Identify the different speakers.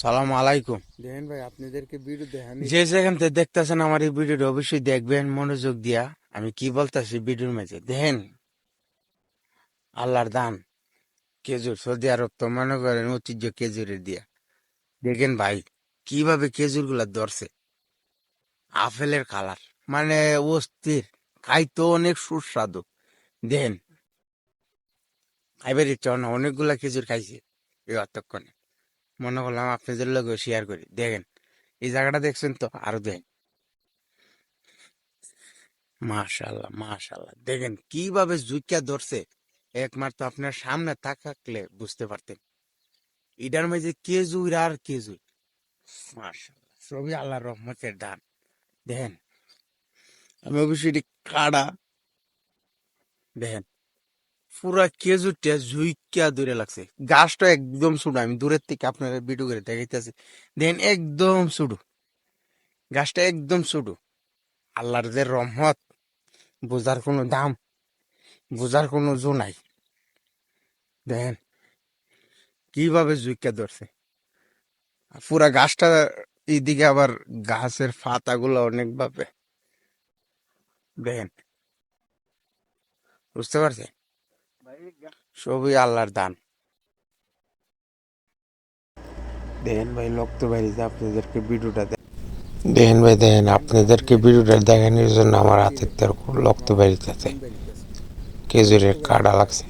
Speaker 1: সালাম আলাইকুম।
Speaker 2: দেখেন ভাই, আপনাদেরকে ভিডিও দেখানি।
Speaker 1: যে যেখান থেকে দেখতেছেন আমার এই ভিডিওটা অবশ্যই দেখবেন মনোযোগ দিয়া। আমি কি বলতেছি ভিডিওর মাঝে দেখেন, আল্লাহর দান খেজুর। সৌদি আরব তো মনে করেন ঐতিহ্য খেজুরের দিয়া। দেখেন ভাই, কিভাবে খেজুর গুলা ধরছে, আপেলের কালার, মানে অস্থির। খাইতো অনেক সুস্বাদু। দেখেন, খাইবার ইচ্ছা হয় না, অনেকগুলা খেজুর খাইছি এই অতক্ষণে। মনে করলাম আপনাদের লোক শেয়ার করি। দেখেন এই জায়গাটা দেখছেন তো, আরো দেখেন। মাশাল্লাহ মাশাল্লাহ, দেখেন কিভাবে জুইকা ধরছে। একমাত্র আপনার সামনে থাকলে বুঝতে পারতেন এটার মাঝে কেজুর আর কেজুর। মাশাল্লাহ, সবই আল্লাহর রহমতের দান। দেখেন, আমি অবশ্যই এটি কাড়া। দেখেন পুরা খেজুরটা জুইকা দূরে লাগছে। গাছটা একদম ছোট, আমি দূরের থেকে আপনার ভিডিও করে দেখাইতেছি। দেখেন একদম ছোট, গাছটা একদম ছোট। আল্লাহর যে রহমত, বোঝার কোনো দাম, বোঝার কোনো জো নাই। দেখেন কিভাবে জুইকা ধরছে পুরা গাছটা। এইদিকে আবার গাছের পাতাগুলো অনেক ভাবে। দেখেন, বুঝতে পারছেন, সবই আল্লাহর দান। দেখেন ভাই, রক্ত বাড়িতে আপনাদেরকে ভিডিওটা দেখেন ভাই, দেখেন আপনাদেরকে ভিডিওটা দেখানোর জন্য আমার হাতের রক্ত বাড়িতেছে,
Speaker 2: খুন বেরিতেছে।
Speaker 1: খেজুরের কাটা লাগছে।